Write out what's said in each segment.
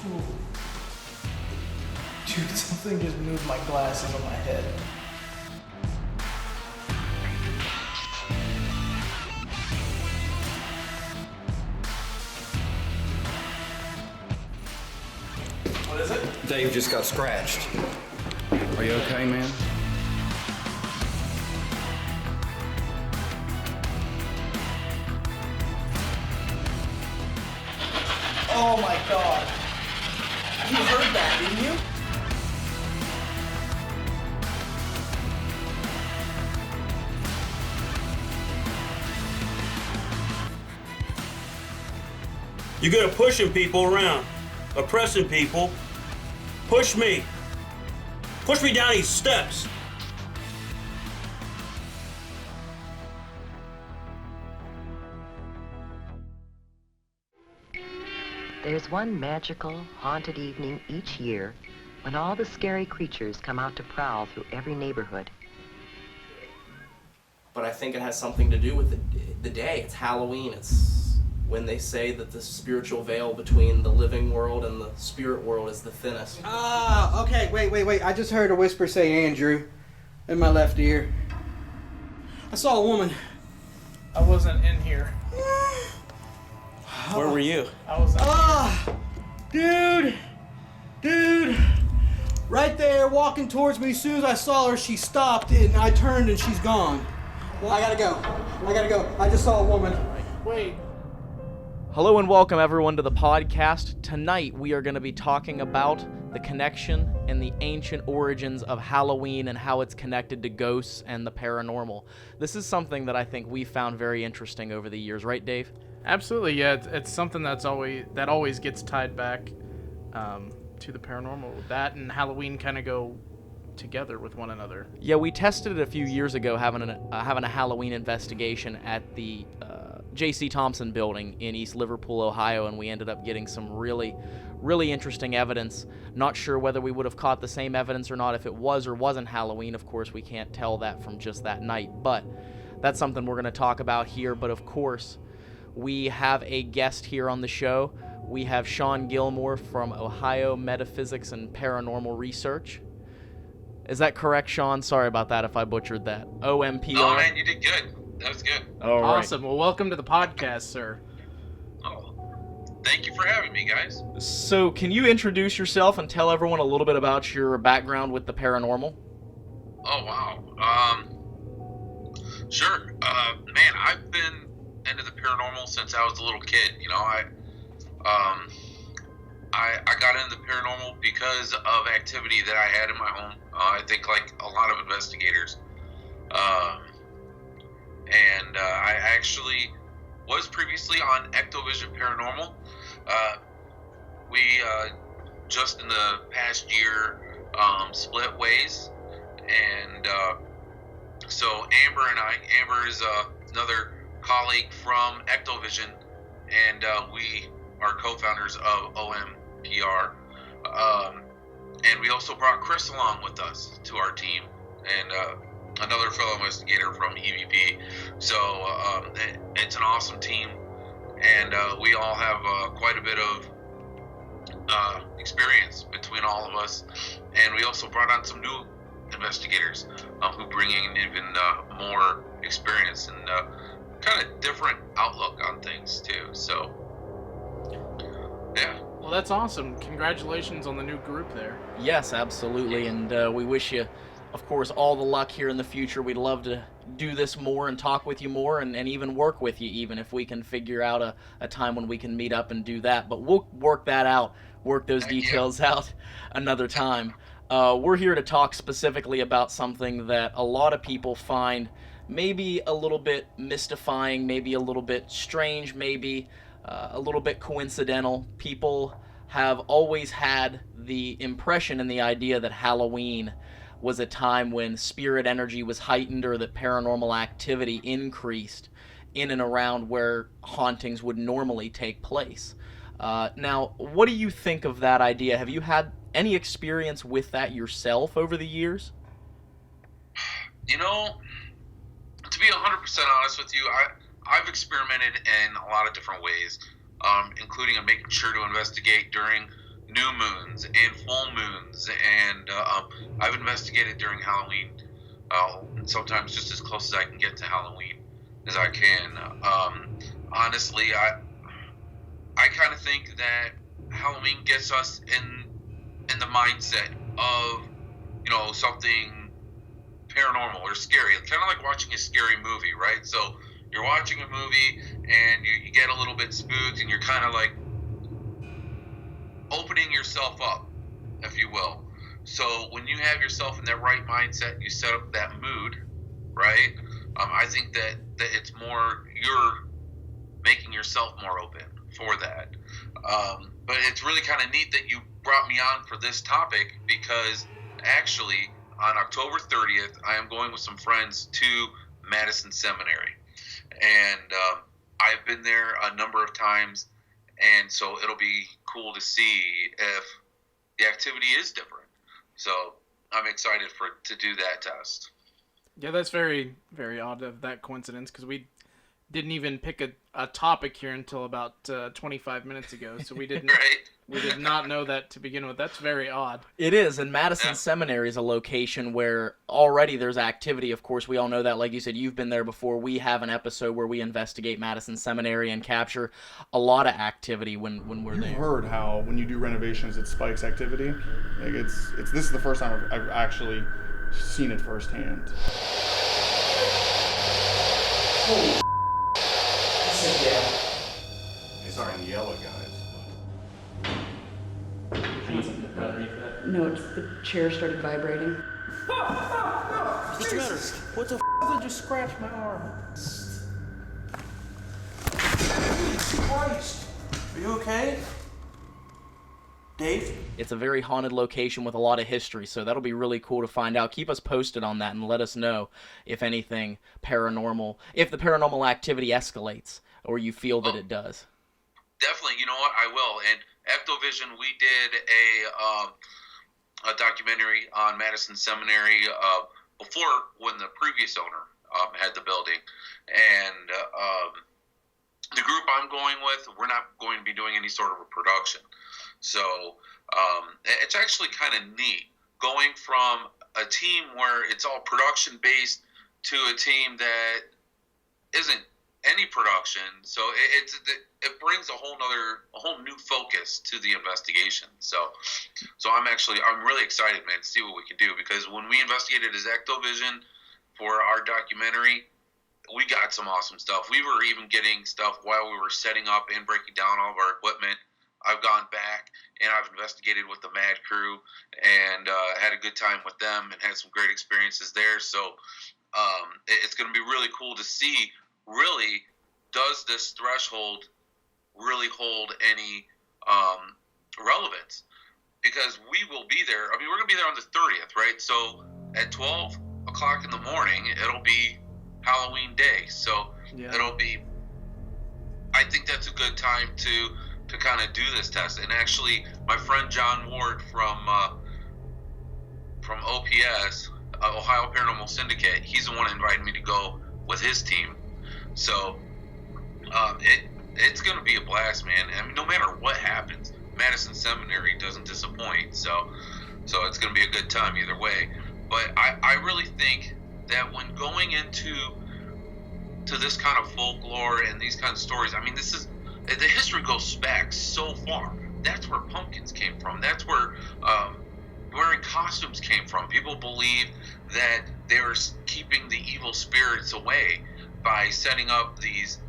Ooh. Dude, something just moved my glasses on my head. What is it? Dave just got scratched. Are you okay, man? Oh my god. You heard that, didn't you? You're good at pushing people around, oppressing people. Push me. Push me down these steps. There's one magical, haunted evening each year when all the scary creatures come out to prowl through every neighborhood. But I think it has something to do with the day. It's Halloween. It's when they say that the spiritual veil between the living world and the spirit world is the thinnest. Ah, okay, wait. I just heard a whisper say Andrew in my left ear. I saw a woman. I wasn't in here. Where were you? I was Dude, right there walking towards me. As soon as I saw her, she stopped and I turned and she's gone. Well, I gotta go. I just saw a woman. Wait. Hello and welcome everyone to the podcast. Tonight we are going to be talking about the connection and the ancient origins of Halloween and how it's connected to ghosts and the paranormal. This is something that I think we found very interesting over the years, right, Dave? Absolutely, yeah. It's something that always gets tied back to the paranormal. That and Halloween kind of go together with one another. Yeah, we tested it a few years ago, having a Halloween investigation at the J.C. Thompson building in East Liverpool, Ohio, and we ended up getting some really interesting evidence. Not sure whether we would have caught the same evidence or not if it was or wasn't Halloween. Of course, we can't tell that from just that night, but that's something we're going to talk about here. But of course, we have a guest here on the show. We have Shawn Gilmore from Ohio Metaphysics and Paranormal Research. Is that correct, Shawn? Sorry about that if I butchered that. OMPR? Oh, man, you did good. That was good. All right. Awesome. Well, welcome to the podcast, sir. Oh, thank you for having me, guys. So, can you introduce yourself and tell everyone a little bit about your background with the paranormal? Oh, wow. Sure. Man, I've been into the paranormal since I was a little kid. You know, I got into the paranormal because of activity that I had in my home. I think like a lot of investigators. I actually was previously on Ectovision Paranormal. We just in the past year split ways, and so Amber is another colleague from Ectovision, and we are co-founders of OMPR. And we also brought Chris along with us to our team, and another fellow investigator from EVP. So it's an awesome team, and we all have quite a bit of experience between all of us. And we also brought on some new investigators who bring in even more experience and kind of different outlook on things too. So yeah. Well, that's awesome. Congratulations on the new group there. Yes, absolutely, and we wish you, of course, all the luck here in the future. We'd love to do this more and talk with you more and even work with you, even if we can figure out a time when we can meet up and do that. But we'll work that out, work those details out another time. We're here to talk specifically about something that a lot of people find maybe a little bit mystifying, maybe a little bit strange, maybe a little bit coincidental. People have always had the impression and the idea that Halloween was a time when spirit energy was heightened or that paranormal activity increased in and around where hauntings would normally take place. Now, what do you think of that idea? Have you had any experience with that yourself over the years? You know, to be 100% honest with you, I've experimented in a lot of different ways, including making sure to investigate during new moons and full moons, and I've investigated during Halloween, sometimes just as close as I can get to Halloween as I can. Honestly, I kind of think that Halloween gets us in the mindset of, you know, something paranormal or scary. It's kind of like watching a scary movie, right? So you're watching a movie and you get a little bit spooked, and you're kind of like opening yourself up, if you will. So when you have yourself in that right mindset, you set up that mood, right? I think that it's more, you're making yourself more open for that. But it's really kind of neat that you brought me on for this topic, because actually on October 30th, I am going with some friends to Madison Seminary. And I've been there a number of times, and so it'll be cool to see if the activity is different. So I'm excited to do that test. Yeah, that's very, very odd of that coincidence, because we didn't even pick a topic here until about 25 minutes ago, so we didn't Right. we did not know that to begin with. That's very odd. It is, and Madison Seminary is a location where already there's activity. Of course, we all know that. Like you said, you've been there before. We have an episode where we investigate Madison Seminary and capture a lot of activity when we're there. You've heard how when you do renovations, it spikes activity. Like it's this is the first time I've actually seen it firsthand. Holy I said yeah. It's our yellow guys. No, it's the chair started vibrating. What's the matter? What the f*** did you scratch my arm? Jesus Christ. Are you okay? Dave? It's a very haunted location with a lot of history, so that'll be really cool to find out. Keep us posted on that and let us know if anything paranormal, if the paranormal activity escalates or you feel that it does. Definitely, you know what? I will. And Ectovision, we did a documentary on Madison Seminary before, when the previous owner had the building. And the group I'm going with, we're not going to be doing any sort of a production. So it's actually kind of neat going from a team where it's all production based to a team that isn't any production. So it brings a whole new focus to the investigation. So I'm really excited, man, to see what we can do, because when we investigated as Ectovision for our documentary, we got some awesome stuff. We were even getting stuff while we were setting up and breaking down all of our equipment. I've gone back and I've investigated with the Mad Crew and had a good time with them and had some great experiences there. So it's going to be really cool to see, really, does this threshold really hold any relevance? Because we will be there. I mean, we're going to be there on the 30th, right? So at 12 o'clock in the morning, it'll be Halloween day. So it'll be, I think that's a good time to kind of do this test. And actually, my friend John Ward from OPS, Ohio Paranormal Syndicate, he's the one that invited me to go with his team. So it's going to be a blast, man. I mean, no matter what happens, Madison Seminary doesn't disappoint. So it's going to be a good time either way. But I really think that when going into this kind of folklore and these kind of stories, I mean, the history goes back so far. That's where pumpkins came from. That's where wearing costumes came from. People believe that they were keeping the evil spirits away by setting up these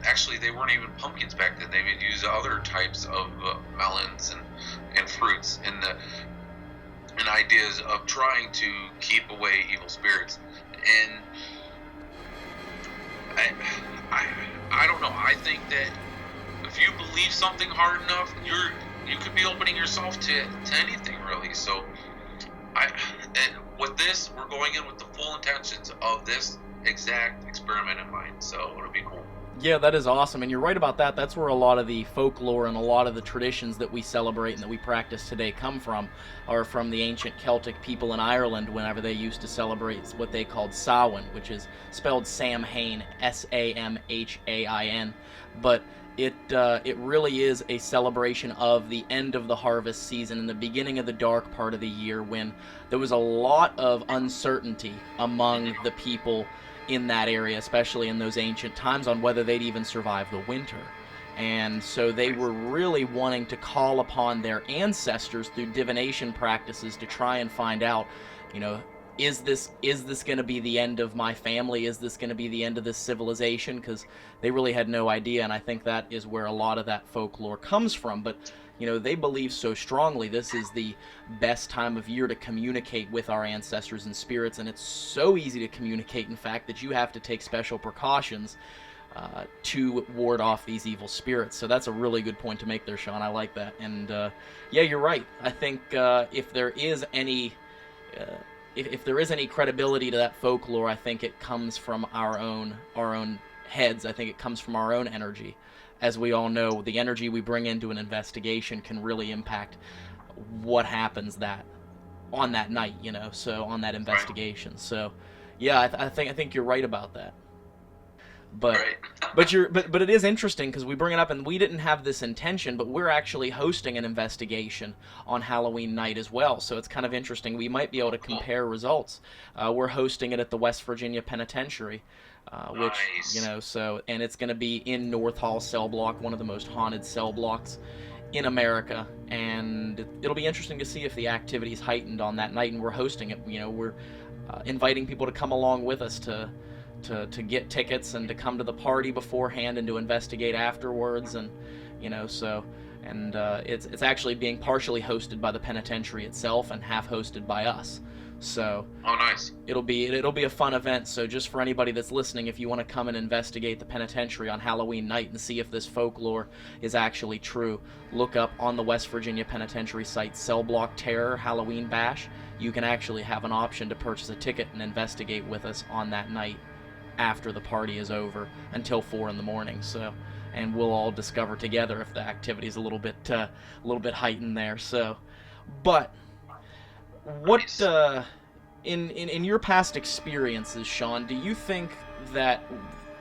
actually, they weren't even pumpkins back then. They would use other types of melons and fruits and ideas of trying to keep away evil spirits. And I don't know. I think that if you believe something hard enough, you could be opening yourself to anything, really. So with this, we're going in with the full intentions of this exact experiment in mind. So it'll be cool. Yeah, that is awesome, and you're right about that. That's where a lot of the folklore and a lot of the traditions that we celebrate and that we practice today come from, are from the ancient Celtic people in Ireland whenever they used to celebrate what they called Samhain, which is spelled Samhain, Samhain, but it really is a celebration of the end of the harvest season and the beginning of the dark part of the year, when there was a lot of uncertainty among the people in that area, especially in those ancient times, on whether they'd even survive the winter. And so they were really wanting to call upon their ancestors through divination practices to try and find out, is this going to be the end of my family? Is this going to be the end of this civilization? Because they really had no idea, and I think that is where a lot of that folklore comes from. But they believe so strongly this is the best time of year to communicate with our ancestors and spirits, and it's so easy to communicate, in fact, that you have to take special precautions to ward off these evil spirits. So that's a really good point to make there, Shawn. I like that. And yeah, you're right. I think if there is any credibility to that folklore, I think it comes from our own heads. I think it comes from our own energy. As we all know, the energy we bring into an investigation can really impact what happens on that night, so on that investigation. So, yeah, I think you're right about that. But but it is interesting because we bring it up, and we didn't have this intention, but we're actually hosting an investigation on Halloween night as well. So it's kind of interesting. We might be able to compare results. We're hosting it at the West Virginia Penitentiary. Which, and it's going to be in North Hall cell block, one of the most haunted cell blocks in America, and it'll be interesting to see if the activity is heightened on that night, and we're hosting it. We're inviting people to come along with us to get tickets and to come to the party beforehand and to investigate afterwards, and it's actually being partially hosted by the penitentiary itself and half hosted by us. So nice. It'll be a fun event. So just for anybody that's listening, if you want to come and investigate the penitentiary on Halloween night and see if this folklore is actually true, look up on the West Virginia Penitentiary site Cell Block Terror Halloween Bash. You can actually have an option to purchase a ticket and investigate with us on that night after the party is over until 4 in.the morning. So, and we'll all discover together if the activity is a little bit heightened there. So, but what in your past experiences, Shawn, do you think that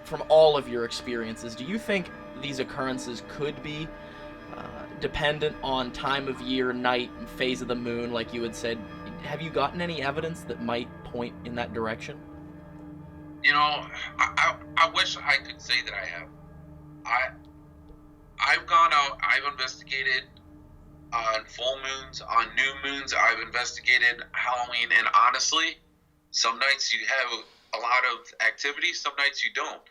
from all of your experiences, do you think these occurrences could be dependent on time of year, night, and phase of the moon, like you had said? Have you gotten any evidence that might point in that direction? I wish I could say that I have. I've gone out, I've investigated on full moons, on new moons. I've investigated Halloween, and honestly, some nights you have a lot of activity, some nights you don't.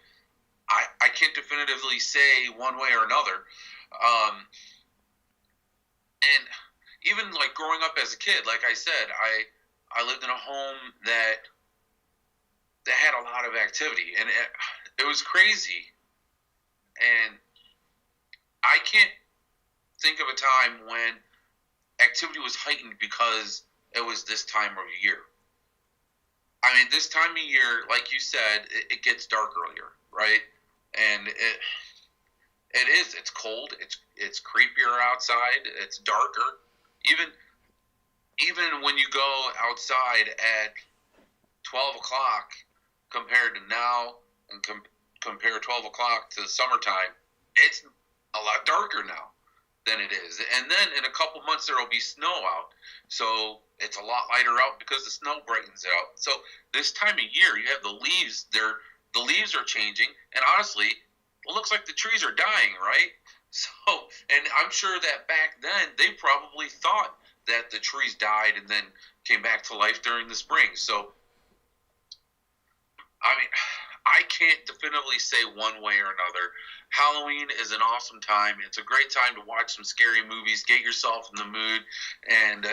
I can't definitively say one way or another. And even like growing up as a kid, like I said, I lived in a home that had a lot of activity, and it was crazy. And I can't think of a time when activity was heightened because it was this time of year. I mean, this time of year, like you said, it gets dark earlier, right? And it's cold, it's creepier outside, it's darker. Even when you go outside at 12 o'clock compared to now, and compare 12 o'clock to the summertime, it's a lot darker now than it is. And then in a couple months there will be snow out, so it's a lot lighter out because the snow brightens out. So this time of year, you have the leaves. The leaves are changing, and honestly, it looks like the trees are dying, right? So, and I'm sure that back then they probably thought that the trees died and then came back to life during the spring. So, I mean, I can't definitively say one way or another. Halloween is an awesome time. It's a great time to watch some scary movies, get yourself in the mood,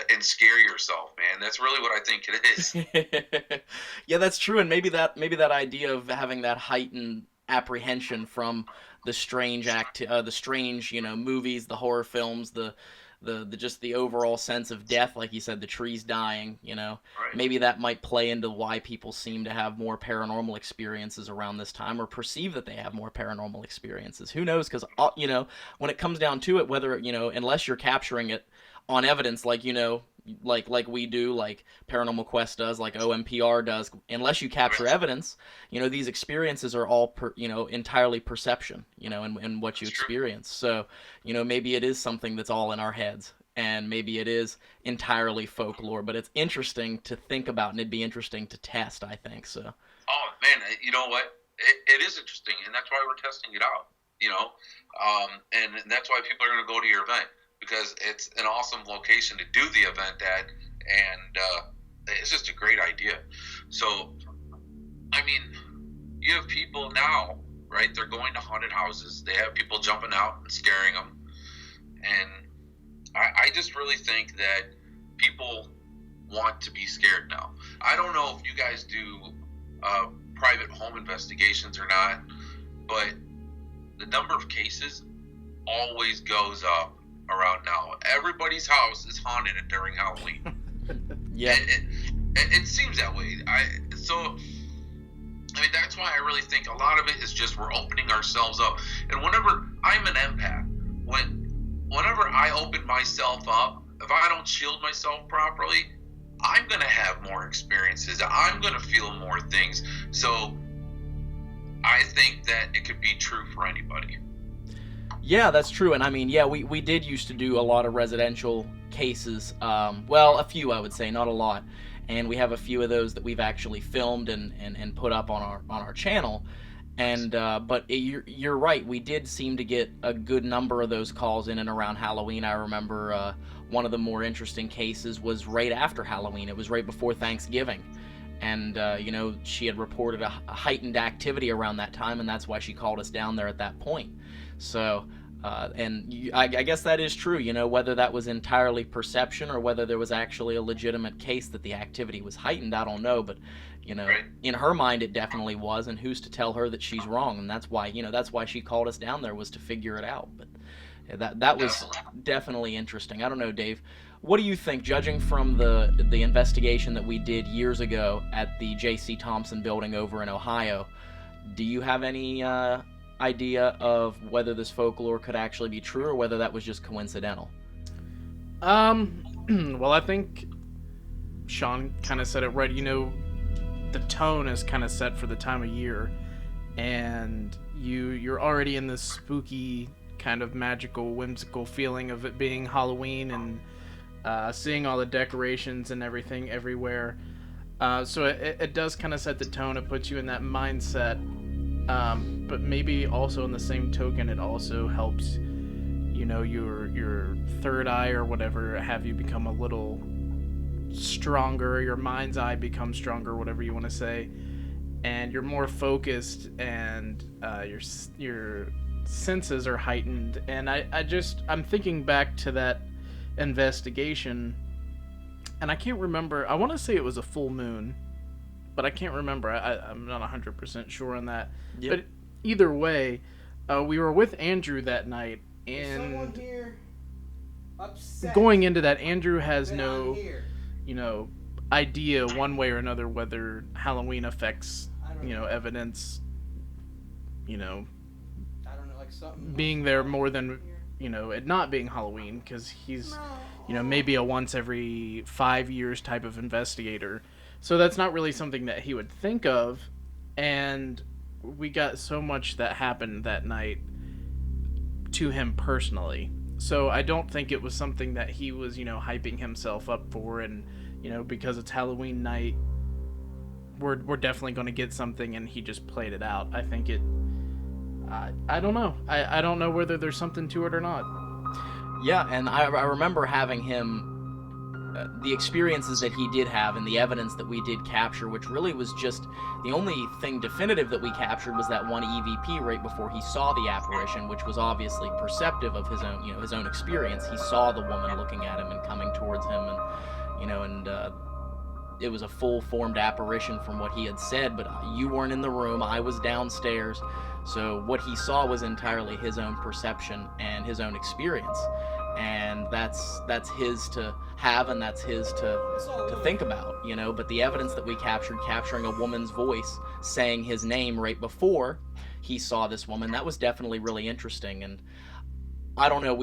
and scare yourself, man. That's really what I think it is. Yeah, that's true. And maybe that idea of having that heightened apprehension from the strange movies, the horror films, the the just the overall sense of death, like you said, the trees dying, Right. maybe that might play into why people seem to have more paranormal experiences around this time, or perceive that they have more paranormal experiences. Who knows? Because when it comes down to it, whether unless you're capturing it on evidence, like like we do, like Paranormal Quest does, like OMPR does, unless you capture evidence, these experiences are all entirely perception, and what you experience. So maybe it is something that's all in our heads, and maybe it is entirely folklore, but it's interesting to think about, and it'd be interesting to test, I think. So Oh man, you know what, it is interesting, and that's why we're testing it out, and that's why people are going to go to your event, because it's an awesome location to do the event at, and it's just a great idea. So, I mean, you have people now, right? They're going to haunted houses. They have people jumping out and scaring them. And I just really think that people want to be scared now. I don't know if you guys do private home investigations or not, but the number of cases always goes up around now. Everybody's house is haunted during Halloween. Yeah, it seems that way. That's why I really think a lot of it is just we're opening ourselves up. And whenever I'm an empath, whenever I open myself up, if I don't shield myself properly, I'm gonna have more experiences. I'm gonna feel more things. So I think that it could be true for anybody. Yeah, that's true. And I mean, yeah, we did used to do a lot of residential cases. Well, a few, I would say, not a lot. And we have a few of those that we've actually filmed and put up on our channel. And but you're right, we did seem to get a good number of those calls in and around Halloween. I remember one of the more interesting cases was right after Halloween. It was right before Thanksgiving. And, she had reported a heightened activity around that time, and that's why she called us down there at that point. So, I guess that is true, whether that was entirely perception or whether there was actually a legitimate case that the activity was heightened, I don't know, but, in her mind it definitely was, and who's to tell her that she's wrong? And that's why she called us down there, was to figure it out. But that was definitely interesting. I don't know, Dave, what do you think, judging from the investigation that we did years ago at the J.C. Thompson building over in Ohio? Do you have any idea of whether this folklore could actually be true, or whether that was just coincidental? Well, I think Shawn kind of said it right. The tone is kind of set for the time of year, and you're already in this spooky kind of magical, whimsical feeling of it being Halloween, and seeing all the decorations and everything everywhere. So it does kind of set the tone. It puts you in that mindset. But maybe also in the same token, it also helps, your third eye or whatever, have you become a little stronger, your mind's eye becomes stronger, whatever you want to say, and you're more focused, and your senses are heightened. And I'm thinking back to that investigation, and I can't remember, I want to say it was a full moon, but I can't remember. I'm not 100% sure on that. Yep. But either way, we were with Andrew that night, and going into that, Andrew has no, idea one way or another whether Halloween affects, evidence, I don't know, like something being there more than, it not being Halloween, because he's, maybe a once every 5 years type of investigator. So that's not really something that he would think of, and we got so much that happened that night to him personally. So I don't think it was something that he was, hyping himself up for, and, because it's Halloween night, we're definitely going to get something, and he just played it out. I think I don't know. I don't know whether there's something to it or not. Yeah, and I remember having him, the experiences that he did have and the evidence that we did capture, which really was just the only thing definitive that we captured was that one EVP right before he saw the apparition, which was obviously perceptive of his own experience. He saw the woman looking at him and coming towards him, and it was a full-formed apparition from what he had said, but you weren't in the room, I was downstairs, so what he saw was entirely his own perception and his own experience. and that's his to have, and that's his to think about, you know. But the evidence that we captured, capturing a woman's voice saying his name right before he saw this woman, that was definitely really interesting. And I don't know,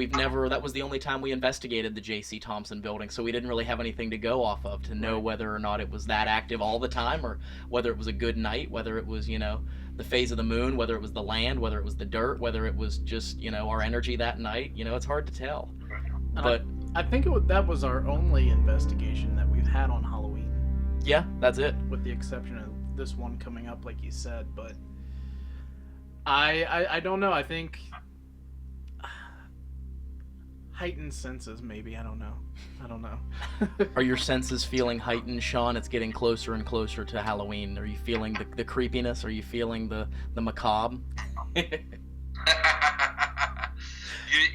that was the only time we investigated the J.C. Thompson building, so we didn't really have anything to go off of to know whether or not it was that active all the time, or whether it was a good night, whether it was, you know, the phase of the moon, whether it was the land, whether it was the dirt, whether it was just, you know, our energy that night. You know, it's hard to tell. And But I think that was our only investigation that we've had on Halloween. yeah, that's it. With the exception of this one coming up, like you said. But I don't know. I think heightened senses, maybe. I don't know. Are your senses feeling heightened, Shawn? It's getting closer and closer to Halloween. Are you feeling the creepiness? Are you feeling the macabre?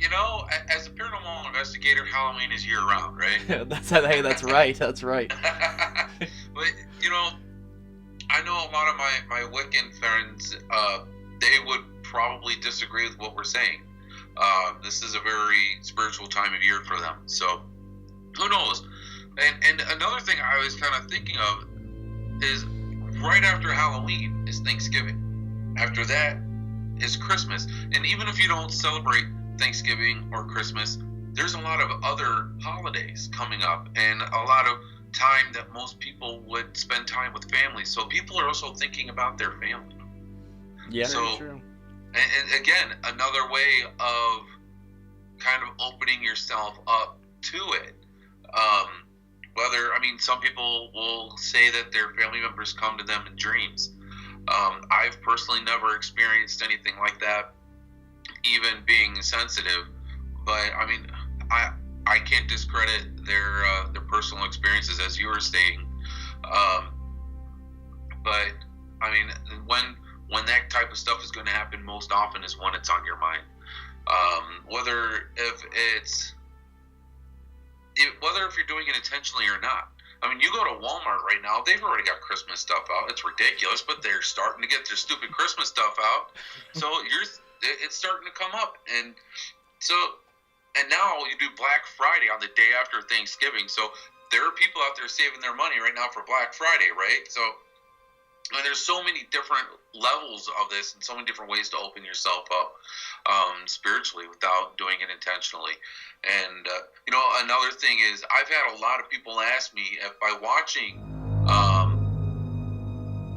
You know, as a paranormal investigator, Halloween is year round, right? Hey, that's right. That's right. But you know, I know a lot of my Wiccan friends. They would probably disagree with what we're saying. This is a very spiritual time of year for them. So who knows? And another thing I was kind of thinking of is right after Halloween is Thanksgiving. After that is Christmas. And even if you don't celebrate Thanksgiving or Christmas, there's a lot of other holidays coming up, and a lot of time that most people would spend time with family. So people are also thinking about their family. Yeah, so, true. And again, another way of kind of opening yourself up to it. Some people will say that their family members come to them in dreams. I've personally never experienced anything like that, even being sensitive. But I mean, I can't discredit their personal experiences, as you were saying. But I mean, when that type of stuff is going to happen, most often is when it's on your mind. Whether if you're doing it intentionally or not. I mean, you go to Walmart right now, they've already got Christmas stuff out. It's ridiculous, but they're starting to get their stupid Christmas stuff out. So it's starting to come up. And now you do Black Friday on the day after Thanksgiving. So there are people out there saving their money right now for Black Friday, right? So there's so many different levels of this and so many different ways to open yourself up spiritually without doing it intentionally. And, another thing is I've had a lot of people ask me if by watching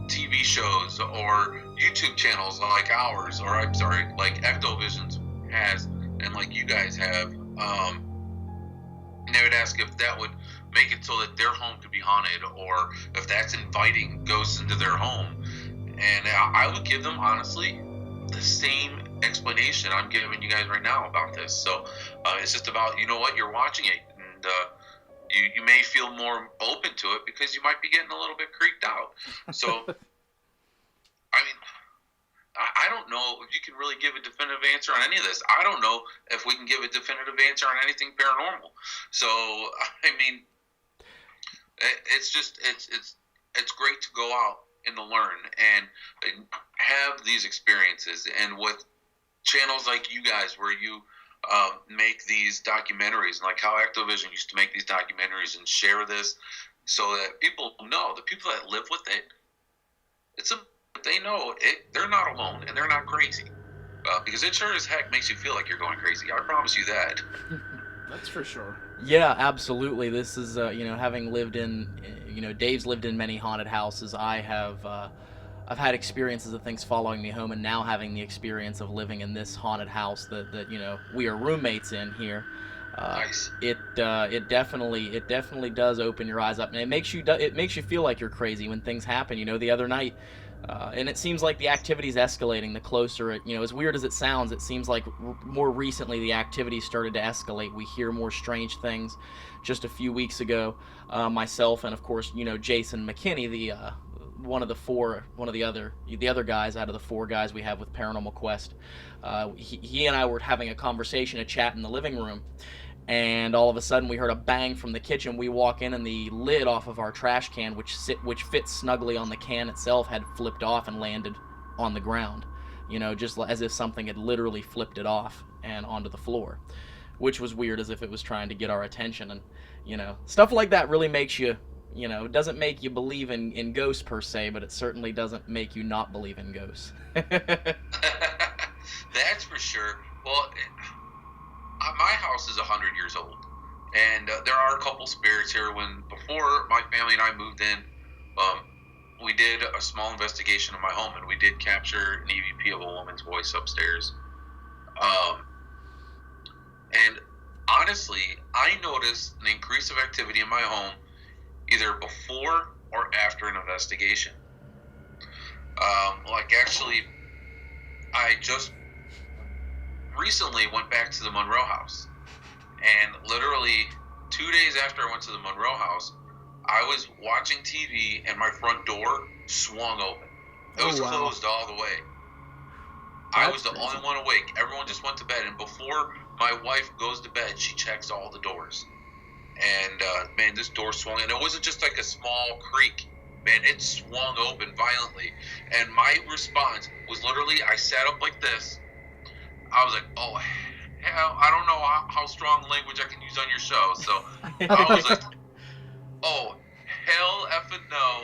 TV shows or YouTube channels like ours, or like Ectovisions has and like you guys have, they would ask if that would make it so that their home could be haunted, or if that's inviting ghosts into their home. And I would give them, honestly, the same explanation I'm giving you guys right now about this. So it's just about, you're watching it, and you may feel more open to it because you might be getting a little bit creeped out. So, I mean, I don't know if you can really give a definitive answer on any of this. I don't know if we can give a definitive answer on anything paranormal. So, I mean, it's great to go out and to learn and have these experiences. And with channels like you guys, where you make these documentaries, and like how Ectovision used to make these documentaries and share this, so that people know, the people that live with it, they know they're not alone and they're not crazy, because it sure as heck makes you feel like you're going crazy. I promise you that. That's for sure. Yeah, absolutely. This is, having lived in, Dave's lived in many haunted houses. I've had experiences of things following me home, and now having the experience of living in this haunted house that we are roommates in here. Nice. It definitely does open your eyes up, and it makes you feel like you're crazy when things happen. The other night, and it seems like the activity's escalating the closer it, as weird as it sounds, it seems like more recently the activity started to escalate. We hear more strange things. Just a few weeks ago, myself and of course, Jason McKinney, the other guys out of the 4 guys we have with Paranormal Quest, he and I were having a conversation, a chat in the living room, and all of a sudden we heard a bang from the kitchen. We walk in, and the lid off of our trash can, which fits snugly on the can itself, had flipped off and landed on the ground, just as if something had literally flipped it off and onto the floor. which was weird, as if it was trying to get our attention. And, stuff like that really makes you, it doesn't make you believe in ghosts per se, but it certainly doesn't make you not believe in ghosts. That's for sure. Well, my house is 100 years old, and there are a couple spirits here. Before my family and I moved in, we did a small investigation of my home, and we did capture an EVP of a woman's voice upstairs. And honestly, I noticed an increase of activity in my home either before or after an investigation. Actually, I just recently went back to the Monroe house, and literally 2 days after I went to the Monroe house, I was watching TV and my front door swung open. It was closed all the way. I was the only one awake. Everyone just went to bed, and before my wife goes to bed, she checks all the doors. And man, this door swung, and it wasn't just like a small creak. Man, it swung open violently. And my response was literally, I sat up like this. I was like, oh, hell, I don't know how strong language I can use on your show. So I was like, oh, hell effing no.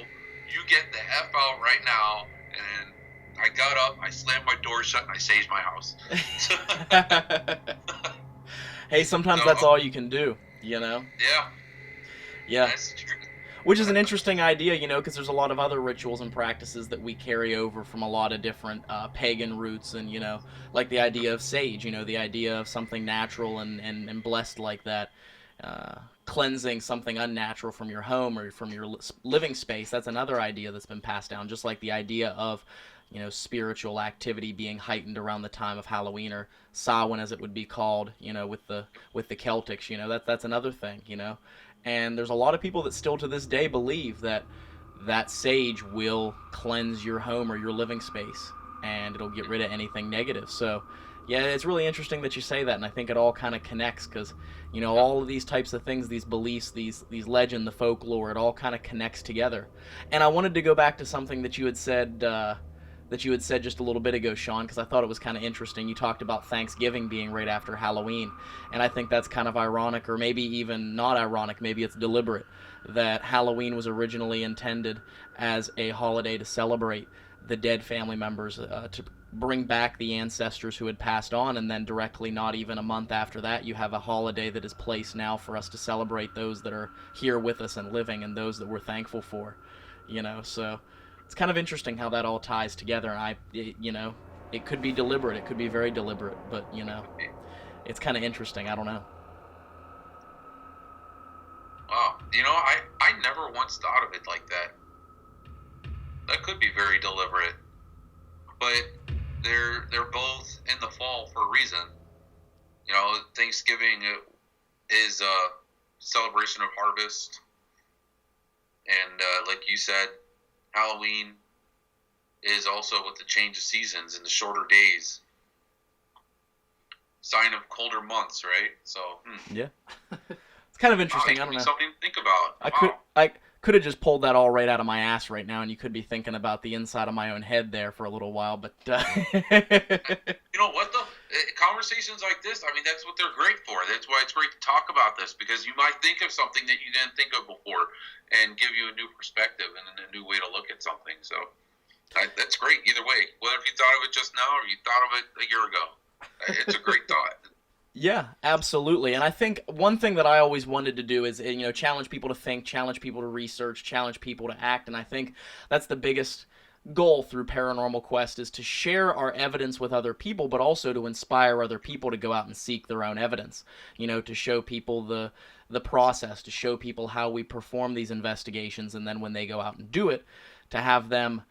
You get the F out right now. And I got up, I slammed my door shut, and I saved my house. Hey, sometimes that's all you can do, Yeah. Yeah. That's true. Which is an interesting idea, because there's a lot of other rituals and practices that we carry over from a lot of different pagan roots, and, like the idea of sage, the idea of something natural and blessed like that, cleansing something unnatural from your home or from your living space. That's another idea that's been passed down, just like the idea of, spiritual activity being heightened around the time of Halloween, or Samhain as it would be called, with the Celtics, that's another thing, And there's a lot of people that still to this day believe that sage will cleanse your home or your living space, and it'll get rid of anything negative. So, yeah, it's really interesting that you say that, and I think it all kind of connects, because, all of these types of things, these beliefs, these legend, the folklore, it all kind of connects together. And I wanted to go back to something that you had said just a little bit ago, Shawn, because I thought it was kind of interesting. You talked about Thanksgiving being right after Halloween, and I think that's kind of ironic, or maybe even not ironic, maybe it's deliberate, that Halloween was originally intended as a holiday to celebrate the dead family members, to bring back the ancestors who had passed on, and then directly, not even a month after that, you have a holiday that is placed now for us to celebrate those that are here with us and living, and those that we're thankful for, so it's kind of interesting how that all ties together. It could be deliberate, it could be very deliberate, but, it's kind of interesting. I don't know. Wow. I never once thought of it like that. That could be very deliberate. But they're both in the fall for a reason. Thanksgiving is a celebration of harvest. And like you said, Halloween is also with the change of seasons and the shorter days. Sign of colder months, right? So, yeah. It's kind of interesting. I don't know. Something to think about. I could have just pulled that all right out of my ass right now, and you could be thinking about the inside of my own head there for a little while, but... You know what, though? Conversations like this, that's what they're great for. That's why it's great to talk about this, because you might think of something that you didn't think of before and give you a new perspective and a new way to look at something. So that's great either way. Whether if you thought of it just now or you thought of it a year ago, it's a great thought. Yeah, absolutely. And I think one thing that I always wanted to do is, challenge people to think, challenge people to research, challenge people to act. And I think that's the biggest goal through Paranormal Quest, is to share our evidence with other people, but also to inspire other people to go out and seek their own evidence, to show people the process, to show people how we perform these investigations, and then when they go out and do it, to have them,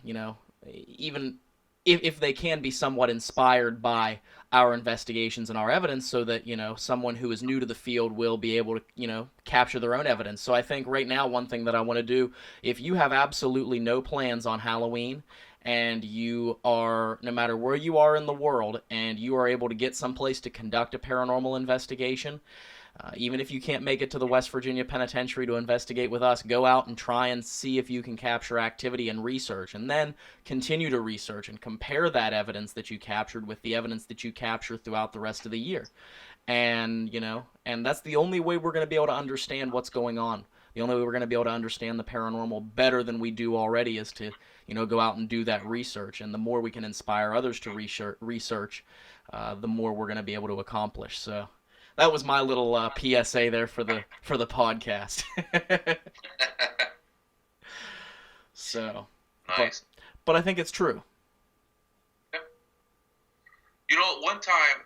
even if they can be somewhat inspired by our investigations and our evidence, so that, someone who is new to the field will be able to, capture their own evidence. So I think right now, one thing that I want to do, if you have absolutely no plans on Halloween and you are, no matter where you are in the world, and you are able to get someplace to conduct a paranormal investigation, even if you can't make it to the West Virginia Penitentiary to investigate with us, go out and try and see if you can capture activity and research, and then continue to research and compare that evidence that you captured with the evidence that you capture throughout the rest of the year. And, and that's the only way we're going to be able to understand what's going on. The only way we're going to be able to understand the paranormal better than we do already is to, go out and do that research. And the more we can inspire others to research, the more we're going to be able to accomplish. So that was my little PSA there for the podcast. So, nice. But I think it's true. One time,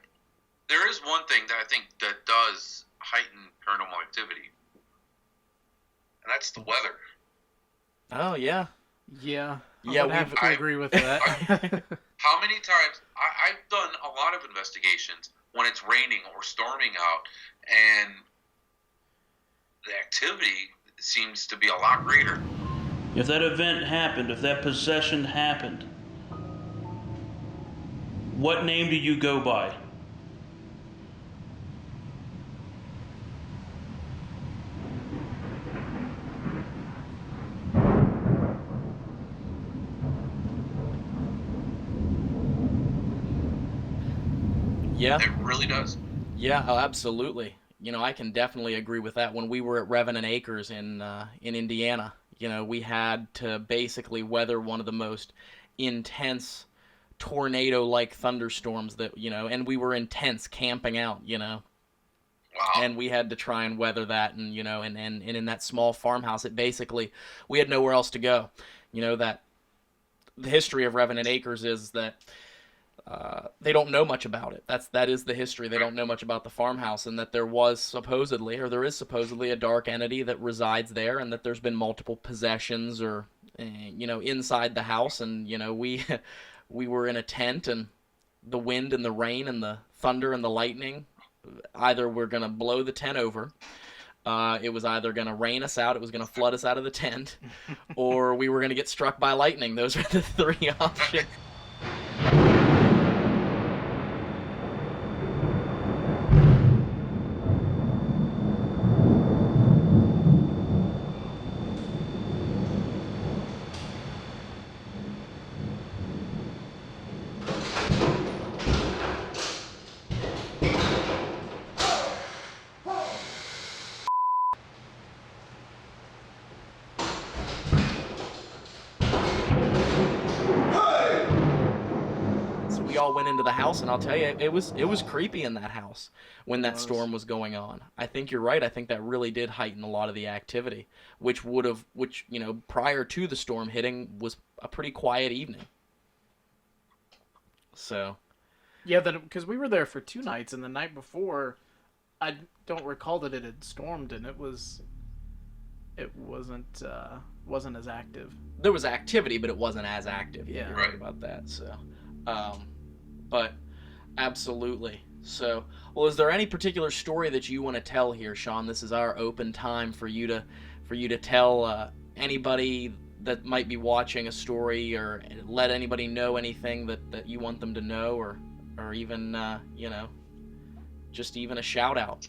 there is one thing that I think that does heighten paranormal activity, and that's the weather. Oh, yeah. Yeah. Yeah, I have to agree with that. How many times I've done a lot of investigations when it's raining or storming out, and the activity seems to be a lot greater. If that event happened, if that possession happened, what name do you go by? Yeah. It really does. Yeah, oh, absolutely. I can definitely agree with that. When we were at Revenant Acres in Indiana, we had to basically weather one of the most intense tornado-like thunderstorms that, and we were in tents camping out, Wow. And we had to try and weather that, and, and in that small farmhouse, we had nowhere else to go. That the history of Revenant Acres is that they don't know much about it. That is the history. They don't know much about the farmhouse, and that there is supposedly a dark entity that resides there, and that there's been multiple possessions or inside the house. And we were in a tent, and the wind and the rain and the thunder and the lightning, either we're gonna blow the tent over. It was either going to rain us out, it was going to flood us out of the tent, or we were going to get struck by lightning. Those were the three options. All went into the house, and I'll tell you, it was creepy in that house when that storm was going on. I think you're right. I think that really did heighten a lot of the activity, which prior to the storm hitting was a pretty quiet evening. So, yeah, because we were there for 2 nights, and the night before, I don't recall that it had stormed, and it wasn't as active. There was activity, but it wasn't as active. Yeah, you're right about that. So. But absolutely. So, well, is there any particular story that you want to tell here, Shawn? This is our open time for you to tell anybody that might be watching a story, or let anybody know anything that you want them to know, or even just even a shout out.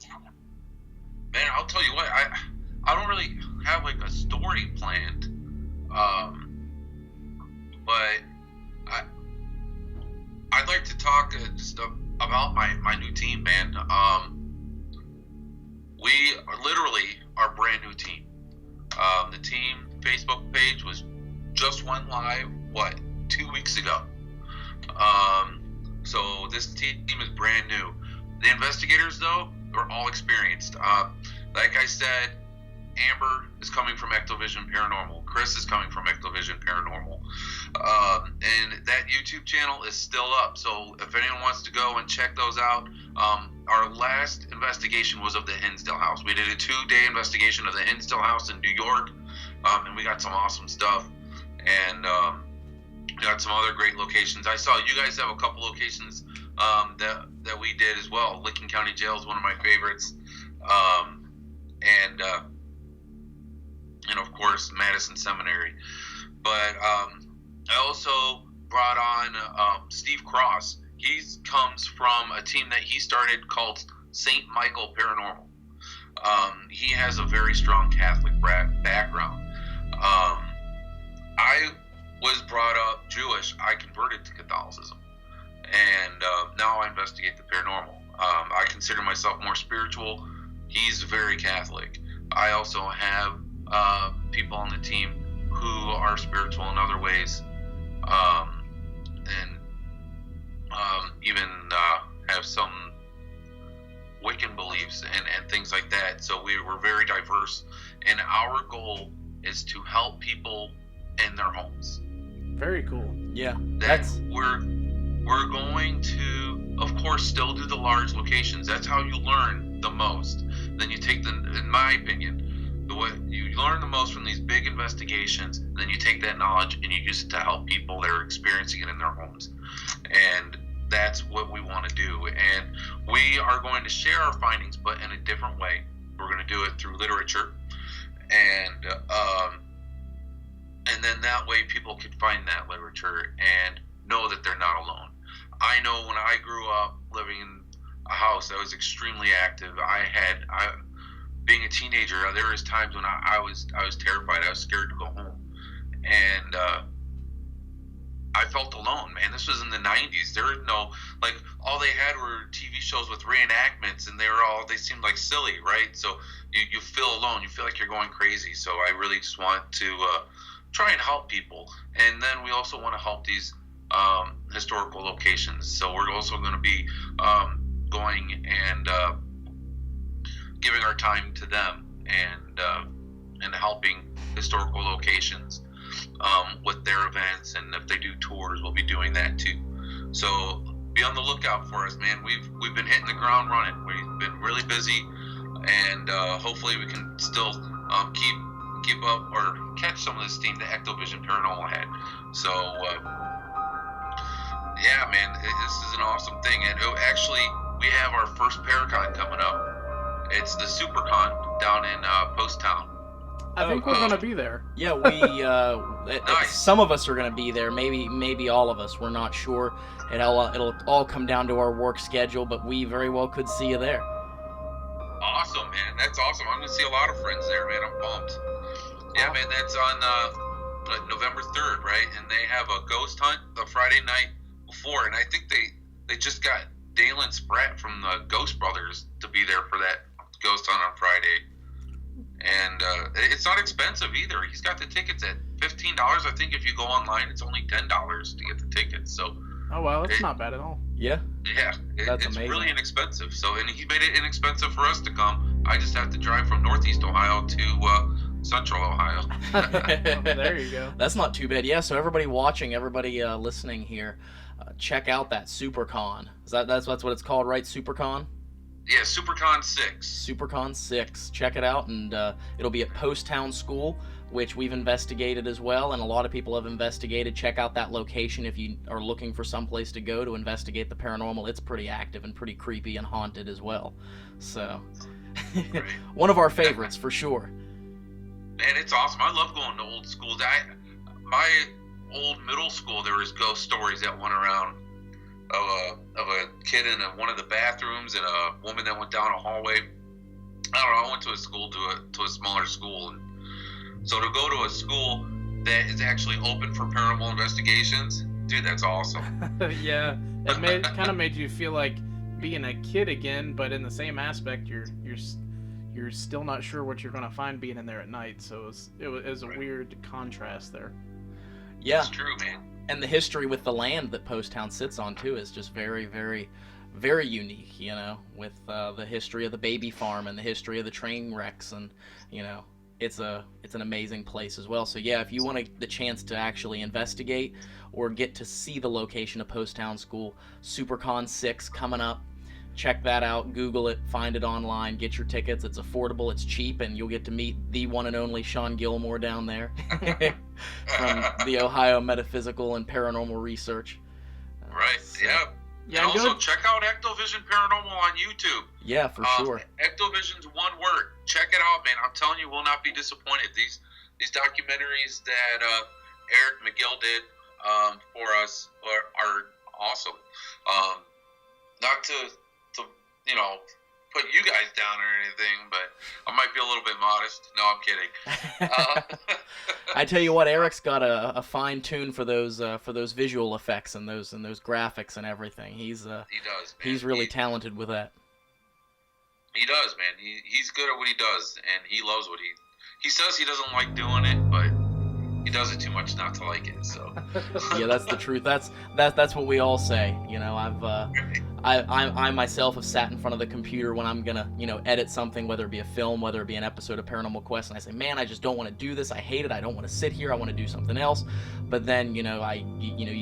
Man, I'll tell you what, I don't really have like a story planned, but I'd like to talk just about my new team, man. We literally are a brand new team. The team Facebook page just went live, 2 weeks ago. So this team is brand new. The investigators, though, are all experienced. Like I said, Amber is coming from Ectovision Paranormal. Chris is coming from Ectovision Paranormal. And that YouTube channel is still up. So if anyone wants to go and check those out, our last investigation was of the Hinsdale House. We did a 2-day investigation of the Hinsdale House in New York, and we got some awesome stuff. And we got some other great locations. I saw you guys have a couple locations that we did as well. Licking County Jail is one of my favorites. And of course, Madison Seminary. But I also brought on Steve Cross. He comes from a team that he started called St. Michael Paranormal. He has a very strong Catholic background. I was brought up Jewish. I converted to Catholicism, and now I investigate the paranormal. I consider myself more spiritual. He's very Catholic. I also have people on the team who are spiritual in other ways, and even have some Wiccan beliefs and things like that. So we're very diverse, and our goal is to help people in their homes. Very cool. Yeah, we're going to, of course, still do the large locations. That's how you learn the most. Then you take in my opinion, the way you learn the most from these big investigations. Then you take that knowledge and you use it to help people that are experiencing it in their homes, and that's what we want to do. And we are going to share our findings, but in a different way. We're going to do it through literature, and then that way people can find that literature and know that they're not alone. I know when I grew up living in a house that was extremely active, being a teenager, there was times when I was terrified. I was scared to go home, and I felt alone, man. This was in the 90s. There was no, like, all they had were TV shows with reenactments, and they seemed like silly, right? So you feel alone. You feel like you're going crazy. So I really just want to try and help people. And then we also want to help these historical locations. So we're also going to be going and giving our time to them and helping historical locations with their events, and if they do tours, we'll be doing that too. So be on the lookout for us, man. We've been hitting the ground running. We've been really busy, and hopefully we can still keep up or catch some of the steam that Ectovision Paranormal had. So yeah, man, this is an awesome thing. And actually, we have our first Paracon coming up. It's the SuperCon down in Post Town. I think we're gonna be there. Yeah, nice. Some of us are gonna be there. Maybe all of us. We're not sure. It'll all come down to our work schedule, but we very well could see you there. Awesome, man. That's awesome. I'm gonna see a lot of friends there, man. I'm pumped. Yeah, man. That's on November 3rd, right? And they have a ghost hunt the Friday night before, and I think they just got Dalen Spratt from the Ghost Brothers to be there for that ghost hunt on Friday. And it's not expensive either. He's got the tickets at $15. I think if you go online, it's only $10 to get the tickets. So, oh wow, that's not bad at all. Yeah. Yeah, that's it's amazing. really inexpensive. So, and he made it inexpensive for us to come. I just have to drive from Northeast Ohio to Central Ohio. There you go. That's not too bad. Yeah. So everybody watching, everybody listening here, check out that SuperCon. That's what it's called, right? SuperCon. Yeah, SuperCon 6. SuperCon 6. Check it out, and it'll be at Post Town School, which we've investigated as well, and a lot of people have investigated. Check out that location if you are looking for someplace to go to investigate the paranormal. It's pretty active and pretty creepy and haunted as well. So, one of our favorites for sure. Man, it's awesome. I love going to old schools. My old middle school, there was ghost stories that went around. Of a kid in one of the bathrooms and a woman that went down a hallway. I don't know. I went to a school to a smaller school, and so to go to a school that is actually open for paranormal investigations, dude, that's awesome. Yeah, it kind of made you feel like being a kid again, but in the same aspect, you're still not sure what you're gonna find being in there at night. So it was a weird contrast there. Yeah, it's true, man. And the history with the land that Post Town sits on too is just very, very, very unique. You know, with the history of the baby farm and the history of the train wrecks, and you know, it's an amazing place as well. So yeah, if you want the chance to actually investigate or get to see the location of Post Town School, SuperCon 6 coming up. Check that out. Google it. Find it online. Get your tickets. It's affordable. It's cheap, and you'll get to meet the one and only Shawn Gilmore down there from the Ohio Metaphysical and Paranormal Research. Right. Yeah. Yeah. And also check out Ectovision Paranormal on YouTube. Yeah, for sure. Ectovision's one word. Check it out, man. I'm telling you, you will not be disappointed. These documentaries that Eric McGill did for us are awesome. Not to put you guys down or anything, but I might be a little bit modest. No, I'm kidding. I tell you what, Eric's got a fine tune for those visual effects and those graphics and everything. He does. Man. He's really talented with that. He does, man. He's good at what he does, and he loves what he says. He doesn't like doing it, but he does it too much not to like it. So yeah, that's the truth. That's what we all say. I myself have sat in front of the computer when I'm gonna edit something, whether it be a film, whether it be an episode of Paranormal Quest, and I say, man, I just don't want to do this. I hate it. I don't want to sit here. I want to do something else. But then you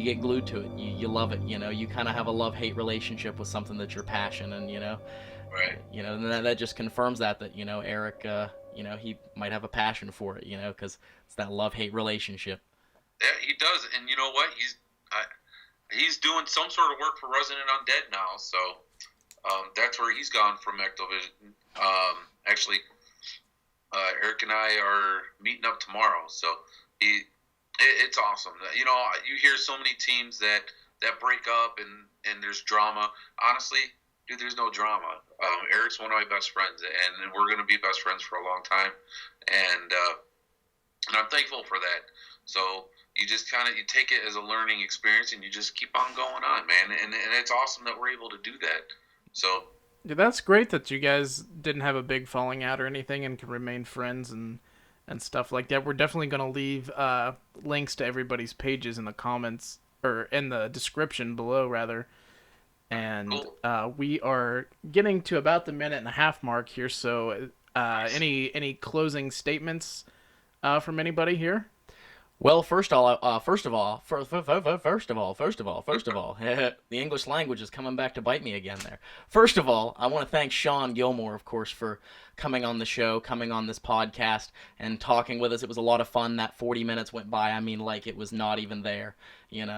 get glued to it. You love it. You kind of have a love-hate relationship with something that's your passion, and right. And that just confirms that Eric, he might have a passion for it, because it's that love-hate relationship. Yeah, he does, and you know what? He's doing some sort of work for Resident Undead now, so that's where he's gone from Ectovision. Actually, Eric and I are meeting up tomorrow, so it's awesome. You hear so many teams that break up and there's drama. Honestly, dude, there's no drama. Eric's one of my best friends, and we're going to be best friends for a long time, and I'm thankful for that. So you just you take it as a learning experience, and you just keep on going on, man. And it's awesome that we're able to do that. So yeah, that's great that you guys didn't have a big falling out or anything and can remain friends and stuff like that. We're definitely going to leave links to everybody's pages in the comments, or in the description below, rather. And we are getting to about the 1.5-minute mark here. So any closing statements from anybody here? Well, first of all, the English language is coming back to bite me again there. First of all, I want to thank Shawn Gilmore, of course, for coming on the show, coming on this podcast, and talking with us. It was a lot of fun. That 40 minutes went by, like it was not even there,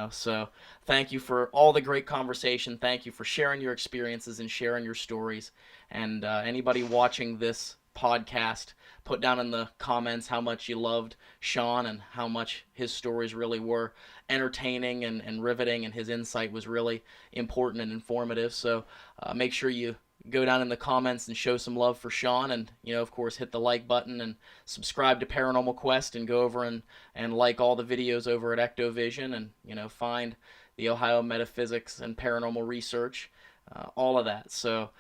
So thank you for all the great conversation. Thank you for sharing your experiences and sharing your stories. And anybody watching this podcast, put down in the comments how much you loved Shawn and how much his stories really were entertaining and riveting, and his insight was really important and informative. So make sure you go down in the comments and show some love for Shawn, and of course hit the like button and subscribe to Paranormal Quest, and go over and like all the videos over at Ectovision, and find the Ohio Metaphysics and Paranormal Research, all of that. So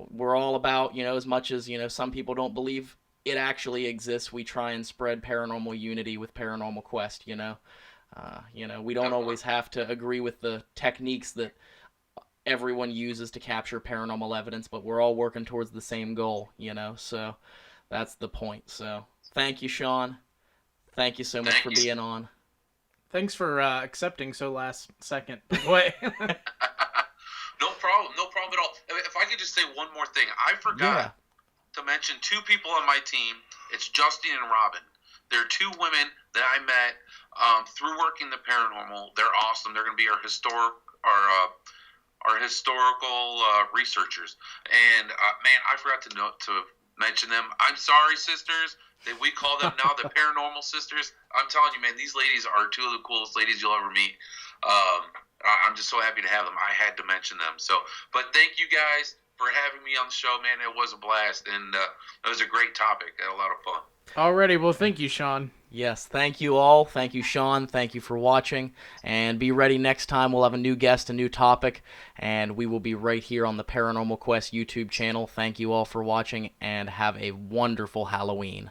we're all about, as much as, some people don't believe it actually exists, we try and spread paranormal unity with Paranormal Quest, we don't always have to agree with the techniques that everyone uses to capture paranormal evidence, but we're all working towards the same goal, so that's the point. So thank you, Shawn. Thank you so much for being on. Thanks for accepting so last second. Wait. No problem at all. If I could just say one more thing. I forgot to mention two people on my team. It's Justine and Robin. They're two women that I met through working the paranormal. They're awesome. They're going to be our historical researchers. And man, I forgot to mention them. I'm sorry, sisters. We call them now the Paranormal Sisters. I'm telling you, man, these ladies are two of the coolest ladies you'll ever meet. I'm just so happy to have them. I had to mention them. So, but thank you guys for having me on the show, man. It was a blast, and it was a great topic. I had a lot of fun. Alrighty, well, thank you, Shawn. Yes, thank you all. Thank you, Shawn. Thank you for watching. And be ready next time. We'll have a new guest, a new topic, and we will be right here on the Paranormal Quest YouTube channel. Thank you all for watching, and have a wonderful Halloween.